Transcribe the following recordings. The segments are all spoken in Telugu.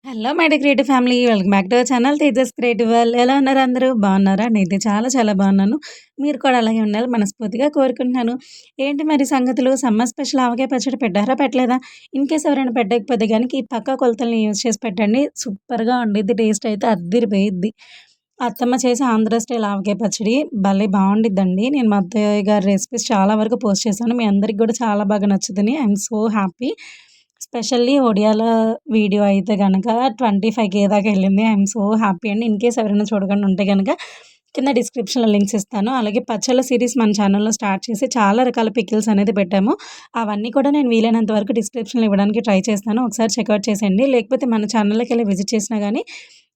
Hello my dear creative family. Welcome back to our channel Tejas creative world. ఎలా ఉన్నారు అందరూ? బాగున్నారా? నేనైతే చాలా చాలా బాగున్నాను. మీరు కూడా అలాగే ఉండాలని మనస్ఫూర్తిగా కోరుకుంటున్నాను. ఏంటి మరి సంగతులు? సమ్మర్ స్పెషల్ ఆవకాయ పచ్చడి పెట్టారా? పెట్టలేదా? ఇన్‌కేస్ ఎవరైనా పెట్టకపోతే గనుక ఈ పక్కా కొలతల్ని యూజ్ చేసి పెట్టండి. సూపర్‌గా ఉండిద్ది. టేస్ట్ అయితే అద్దిరిపోయిద్ది. అత్తమ్మ చేసే ఆంధ్ర స్టైల్ ఆవకాయ పచ్చడి భలే బావుండిద్దండి. నేను మా అత్తయ్య గారి రెసిపీస్ చాలా వరకు పోస్ట్ చేశాను. మీ అందరికి కూడా చాలా బాగా నచ్చుతుంది. I am so happy. Specially ఒడియాల వీడియో అయితే గనక 25,000 దాకా ఎళ్ళింది. ఐ యామ్ సో హ్యాపీ అండి. ఇన్‌కేస్ ఎవరైనా చూడకుండా ఉంటే గనక కింద డిస్క్రిప్షన్‌లో లింక్స్ ఇస్తాను. అలాగే పచ్చళ్ళ సీరీస్ మన ఛానల్‌లో స్టార్ట్ చేసి చాలా రకాల పికిల్స్ అనేది పెట్టాము. అవన్నీ కూడా నేను వీలైనంత వరకు డిస్క్రిప్షన్‌లో ఇవ్వడానికి ట్రై చేస్తాను. ఒకసారి చెకౌట్ చేసేయండి. లేకపోతే మన ఛానల్‌లోకెళ్ళి విజిట్ చేసినా గానీ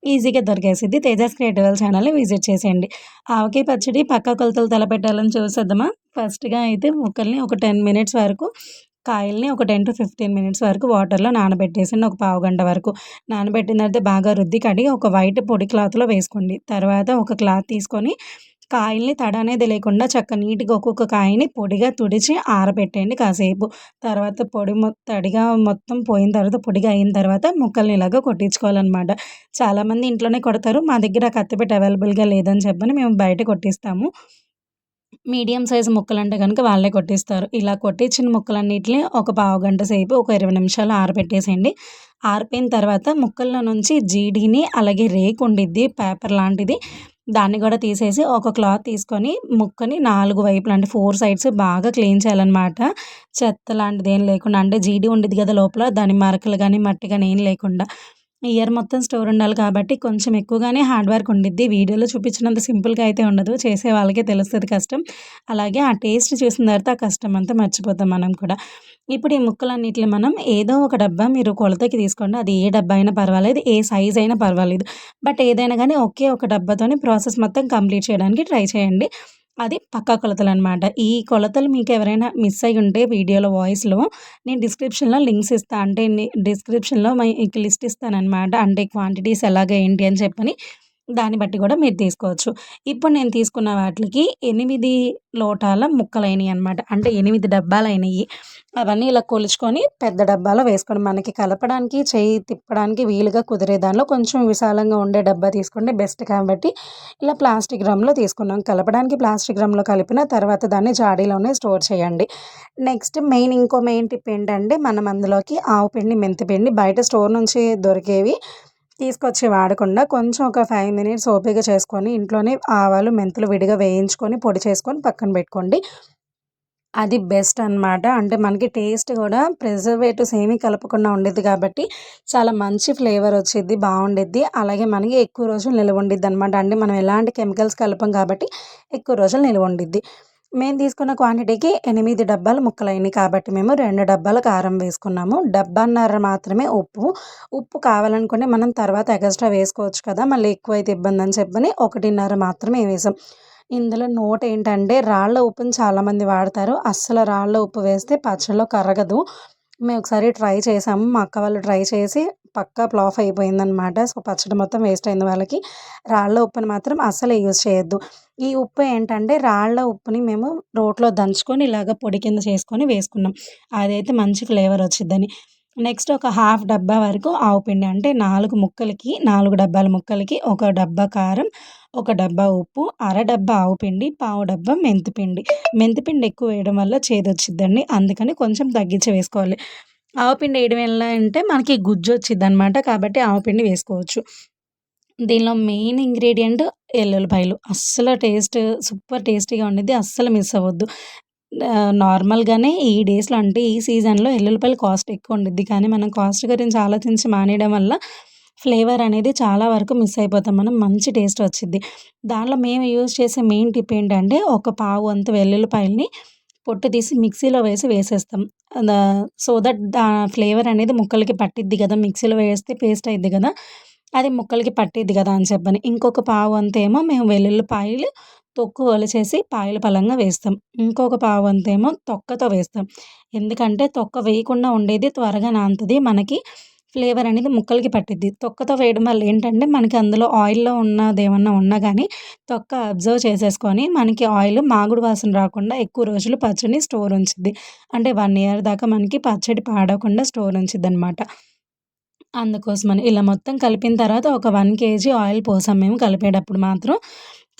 ఈజీగా దొరికేసిద్ది. తేజస్ క్రియేటివ్ ఛానల్‌ని విజిట్ చేసేయండి. ఆవకాయ పచ్చడి పక్కా కొలతలు తలపెట్టాలని చూసేద్దామా? ఫస్ట్‌గా అయితే ముక్కల్ని ఒక 10 మినిట్స్ వరకు కాయల్ని ఒక 10-15 మినిట్స్ వరకు వాటర్‌లో నానబెట్టేసండి. ఒక పావుగంట వరకు. నానబెట్టిన తర్వాత బాగా రుద్ది కడిగి ఒక వైట్ పొడి క్లాత్‌లో వేసుకోండి. తర్వాత ఒక క్లాత్ తీసుకొని కాయల్ని తడి అనేది లేకుండా నీట్‌గా ఒక్కొక్క కాయని పొడిగా తుడిచి ఆరబెట్టేయండి కాసేపు. తర్వాత తడిగా మొత్తం పోయిన తర్వాత పొడిగా అయిన తర్వాత ముక్కల్ని ఇలాగా కొట్టించుకోవాలనమాట. చాలామంది ఇంట్లోనే కొడతారు. మా దగ్గర కత్తిపీట అవైలబుల్‌గా లేదని చెప్పని మేము బయట కొట్టిస్తాము. మీడియం సైజ్ ముక్కలంటే గనుక వాళ్ళే కొట్టిస్తారు. ఇలా కొట్టించిన ముక్కలన్నిటిని ఒక పావుగంట సేపు, ఒక 20 నిమిషాలు ఆరబెట్టేసేయండి. ఆరిపోయిన తర్వాత ముక్కల్లో నుంచి జీడీని, అలాగే రేకుండిద్ది పేపర్ లాంటిది. దాన్ని గూడా తీసేసి ఒక క్లాత్ తీసుకొని ముక్కని 4 వైపులా అంటే 4 సైడ్స్ బాగా క్లీన్ చేయాలనమాట. చెత్త లాంటిదేం లేకుండా అంటే జీడీ ఉండిద్ది గదా లోపల దాని మరకలు గాని, మట్టి గాని ఏం లేకుండా. ఇయర్ మొత్తం స్టోర్ ఉండాలి కాబట్టి కొంచెం ఎక్కువగానే హార్డ్ వర్క్ ఉండిద్ది. వీడియోలో చూపించినంత సింపుల్‌గా అయితే ఉండదు. చేసే వాళ్ళకే తెలుస్తది కష్టం. అలాగే ఆ టేస్ట్ చూసిన తర్వాత ఆ కష్టం అంతా మర్చిపోతాం మనం కూడా. ఇప్పుడు ఈ ముక్కలన్నిటిని మనం ఏదో ఒక డబ్బా మీరు కొలతకి తీసుకోండి. అది ఏ డబ్బా అయినా పర్వాలేదు. ఏ సైజ్ అయినా పర్వాలేదు. బట్ ఏదైనా గానీ ఒకే ఒక డబ్బాతోని ప్రాసెస్ మొత్తం కంప్లీట్ చేయడానికి ట్రై చేయండి. అది పక్కా కొలతలనమాట. ఈ కొలతలు మీకెవరైనా మిస్ అయ్యుంటే వీడియోలో వాయిస్‌లో నేను డిస్క్రిప్షన్‌లో లింక్స్ ఇస్తా. అంటే డిస్క్రిప్షన్‌లో మీకు లిస్ట్ ఇస్తాననమాట. అంటే క్వాంటిటీస్ ఎలాగా ఏంటి అని చెప్పని. దాన్ని బట్టి గూడా మీరు తీసుకోవచ్చు. ఇప్పుడు నేను తీసుకున్న వాటిలికి 8 లోటాల ముక్కలయినియనమాట. అంటే 8 డబ్బాలయినియి. అవన్నీ ఇలా కొలుచుకొని పెద్ద డబ్బాలో వేసుకోండి. మనకి కలపడానికి, చెయ్యి తిప్పడానికి వీలుగా కుదిరే దానిలో కొంచెం విశాలంగా ఉండే డబ్బా తీసుకోండి బెస్ట్ కాబట్టి ఇలా ప్లాస్టిక్ డ్రమ్‌లో తీసుకున్నాం. కలపడానికి ప్లాస్టిక్ డ్రమ్‌లో కలిపిన తర్వాత దాన్ని జాడీలోనే స్టోర్ చేయండి. నెక్స్ట్ ఇంకో మెయిన్ టిప్ ఏంటంటే మనం అందులోకి ఆవు పిండి, మెంతి పిండి బయట స్టోర్ నుంచి దొరికేవి తీసుకొచ్చి వాడకుండా కొంచెం ఒక 5 మినిట్స్ ఓపిక చేసుకొని ఇంట్లోనే ఆవాలు, మెంతులు విడిగా వేయించుకొని పొడి చేసుకొని పక్కన పెట్టుకోండి. అది బెస్ట్ అనమాట. అంటే మనకి టేస్ట్ గూడా ప్రిజర్వేటివ్స్ ఏమీ కలపకుండా ఉండిద్ది కాబట్టి చాలా మంచి ఫ్లేవర్ వచ్చిద్ది. బావుండిద్ది. అలాగే మనకి ఎక్కువ రోజులు నిలవుండిద్దనమాట. అంటే మనం ఎలాంటి కెమికల్స్ కలపం కాబట్టి ఎక్కువ రోజులు నిలవుండిద్ది. మేము తీసుకున్న క్వాంటిటీకి 8 డబ్బాలు ముక్కలయినియి కాబట్టి మేము 2 డబ్బాల కారం వేసుకున్నాము. డబ్బాన్నర మాత్రమే ఉప్పు. ఉప్పు కావాలనుకుంటే మనం తర్వాత ఎగస్ట్రా వేసుకోవచ్చు కదా! మళ్ళీ ఎక్కువైతే ఇబ్బందని చెప్పని 1:30 మాత్రమే వేసాం. ఇందులో నోటేంటంటే రాళ్ళ ఉప్పుని చాలామంది వాడతారు. అస్సలు రాళ్ళ ఉప్పు వేస్తే పచ్చడిలో కరగదు. మేము ఒకసారి ట్రై చేసాము. మా అక్క వాళ్ళు ట్రై చేసి పక్కా ఫ్లాప్ అయిపోయిందనమాట. సో, పచ్చడి మొత్తం వేస్ట్ అయింది వాళ్ళకి. రాళ్ళ ఉప్పుని మాత్రం అస్సలు యూజ్ చేయొద్దు. ఈ ఉప్పు ఏంటంటే రాళ్ళ ఉప్పుని మేము రోట్లో దంచుకొని ఇలాగ పొడి కింద చేసుకొని వేసుకున్నాం. అదైతే మంచి ఫ్లేవర్ వచ్చిద్దని. నెక్స్ట్ ఒక హాఫ్ డబ్బా వరకు ఆవు పిండి అంటే 4 డబ్బాల ముక్కలకి ఒక డబ్బా కారం, ఒక డబ్బా ఉప్పు, అర డబ్బా ఆవు పిండి, పావు డబ్బా మెంతిపిండి. మెంతిపిండి ఎక్కువ వేయడం వల్ల చేదొచ్చిద్దండి. అందుకని కొంచెం తగ్గించి వేసుకోవాలి. ఆవు పిండి వేయడం వల్ల అంటే మనకి గుజ్జొచ్చిద్దనమాట. కాబట్టి ఆవు పిండి వేసుకోవచ్చు. దీనిలో మెయిన్ ఇంగ్రీడియంట్ ఎల్లుల్లిపాయలు. అస్సలు సూపర్ టేస్టీగా ఉండిద్ది. అస్సలు మిస్ అవ్వద్దు. నార్మల్‌గానే ఈ డేస్‌లో అంటే ఈ సీజన్‌లో ఎల్లుల్లిపాయల కాస్ట్ ఎక్కువ ఉండిద్ది. కానీ మనం కాస్ట్ గురించి ఆలోచించి మానేయడం వల్ల ఫ్లేవర్ అనేది చాలా వరకు మిస్ అయిపోతాం మనం. మంచి టేస్ట్ వచ్చిద్ది. దానిలో మేము యూజ్ చేసే మెయిన్ టిప్ ఏంటంటే ఒక పావు వంతు వెల్లుల్లిపాయలని పొట్టు తీసి మిక్సీలో వేసేస్తాం. దా సో దట్ ఫ్లేవర్ అనేది ముక్కలకి పట్టిద్ది గదా! మిక్సీలో వేస్తే పేస్ట్ అయిద్ది గదా! అది ముక్కలకి పట్టిద్ది గదా! అని చెప్పని. ఇంకొక పావు వంతేమో మేము వెల్లుల్లిపాయలు తొక్కు ఒలిచేసి పాయలు పలంగా వేస్తాం. ఇంకొక పావు వంతేమో తొక్కతో వేస్తాం. ఎందుకంటే తొక్క వేయకుండా ఉండేది త్వరగా నానుతది. మనకి ఫ్లేవర్ అనేది ముక్కలకి పట్టిద్ది. తొక్కతో వేయడం వల్ల ఏంటంటే మనకి అందులో ఆయిల్‌లో ఉన్నదేమన్నా ఉన్నా గానీ తొక్క అబ్జర్వ్ చేసేసుకొని మనకి ఆయిల్ మాగుడు వాసన రాకుండా ఎక్కువ రోజులు పచ్చడిని స్టోర్ ఉంచిద్ది. అంటే 1 ఇయర్ దాకా మనకి పచ్చడి పాడవకుండా స్టోర్ ఉంచిద్దనమాట. అందుకోసమని. ఇలా మొత్తం కలిపిన తర్వాత ఒక 1 కేజీ ఆయిల్ పోసాం మేము కలిపేటప్పుడు మాత్రం.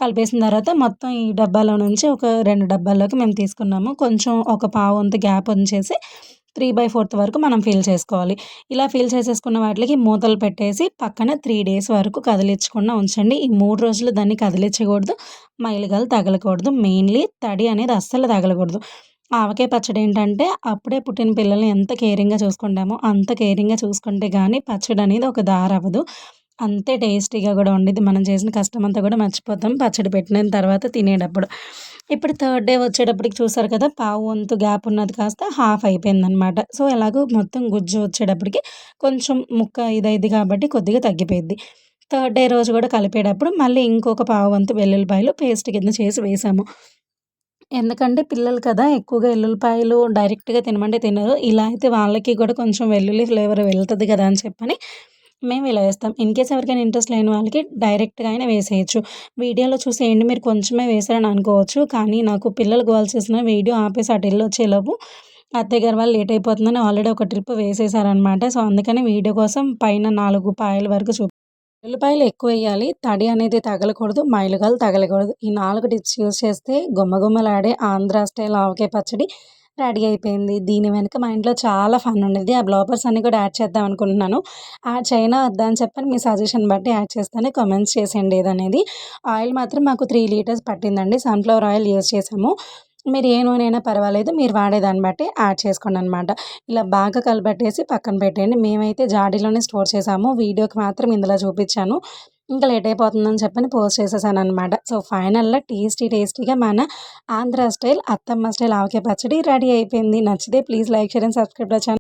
కలిపేసిన తర్వాత మొత్తం ఈ డబ్బాలో నుంచి ఒక 2 డబ్బాల్లోకి మేము తీసుకున్నాము. కొంచెం ఒక పావు వంతు గ్యాప్ ఉంచేసి 3/4 వరకు మనం ఫిల్ చేసుకోవాలి. ఇలా ఫిల్ చేసేసుకున్న వాటిలకి మూతలు పెట్టేసి పక్కన 3 డేస్ వరకు కదిలిచ్చకుండా ఉంచండి. ఈ 3 రోజులు దాన్ని కదిలిచ్చకూడదు. మైలుగాలు తగలకూడదు. మెయిన్‌లీ తడి అనేది అస్సలు తగలకూడదు. ఆవకాయ పచ్చడి ఏంటంటే అప్పుడే పుట్టిన పిల్లల్ని ఎంత కేరింగ్‌గా చూసుకుంటామో అంత కేరింగ్‌గా చూసుకుంటే గానీ పచ్చడనేది ఒక దారవ్వదు. అంతే టేస్టీగా గూడా ఉండిద్ది. మనం చేసిన కష్టమంతా గూడా మర్చిపోతాం పచ్చడి పెట్టిన తర్వాత తినేటప్పుడు. ఇప్పుడు థర్డ్ డే వచ్చేటప్పటికి చూసారు కదా! పావు వంతు గ్యాప్ ఉన్నది కాస్త హాఫ్ అయిపోయిందనమాట. సో, ఎలాగో మొత్తం గుజ్జు వచ్చేటప్పటికి కొంచెం ముక్క ఇదైద్ది కాబట్టి కొద్దిగా తగ్గిపోయిద్ది. థర్డ్ డే రోజు గూడా కలిపేటప్పుడు మళ్ళీ ఇంకొక పావు వంతు వెల్లుల్లిపాయలు పేస్ట్ కింద చేసి వేసాము. ఎందుకంటే పిల్లలు కదా! ఎక్కువగా ఎల్లుల్లిపాయలు డైరెక్ట్‌గా తినమంటే తినరు. ఇలా అయితే వాళ్ళకి కూడా కొంచెం వెల్లుల్లి ఫ్లేవర్ వెళ్తది కదా! అని చెప్పని మేము ఇలా వేస్తాం. ఇన్‌కేస్ ఎవరికైనా ఇంట్రెస్ట్ లేని వాళ్ళకి డైరెక్ట్‌గా అయినా వేసేయొచ్చు. వీడియోలో చూసి ఏంటి మీరు కొంచెమే వేశారని అనుకోవచ్చు. కానీ నాకు పిల్లలు గోల చేసిన వీడియో ఆపేసి అటెళ్ళొచ్చేలోపు అత్తయ్య గారు వాళ్ళు లేట్ అయిపోతుందని ఆల్రెడీ ఒక ట్రిప్ వేసేసారనమాట. సో, అందుకని వీడియో కోసం పైన 4 పాయల వరకు ఉల్లిపాయలు ఎక్కువెయ్యాలి. తడి అనేది తగలకూడదు. మైలుగాలు తగలకూడదు. ఈ 4 టిప్స్ యూజ్ చేస్తే గుమగుమలాడే ఆంధ్ర స్టైల్ ఆవకాయ పచ్చడి రెడీ అయిపోయింది. దీని వెనక మా ఇంట్లో చాలా ఫన్ ఉండిద్ది. ఆ బ్లాపర్స్ అన్నీ కూడా యాడ్ చేద్దాం అనుకుంటున్నాను. యాడ్ చేయనా వద్దా అని చెప్పని మీ సజెషన్ బట్టి యాడ్ చేస్తాను. కామెంట్స్ చేసేయండి ఏదనేది. ఆయిల్ మాత్రం మాకు 3 లీటర్స్ పట్టిందండి. సన్‌ఫ్లవర్ ఆయిల్ యూజ్ చేసాము. మీరు ఏ నూనె అయినా పర్వాలేదు. మీరు వాడేదాన్ని బట్టి యాడ్ చేసుకోండనమాట. ఇలా బాగా కలిపెట్టేసి పక్కన పెట్టేయండి. మేమైతే జాడీలోనే స్టోర్ చేసాము. వీడియోకి మాత్రం ఇందులో చూపిచ్చాను. ఇంకా లేట్ అయిపోతుందని చెప్పని పోస్ట్ చేసేసాననమాట. సో, ఫైనల్‌గా టేస్టీగా మన ఆంధ్ర స్టైల్, అత్తమ్మ స్టైల్ ఆవకాయ పచ్చడి రెడీ అయిపోయింది. నచ్చితే please like, share and subscribe the channel.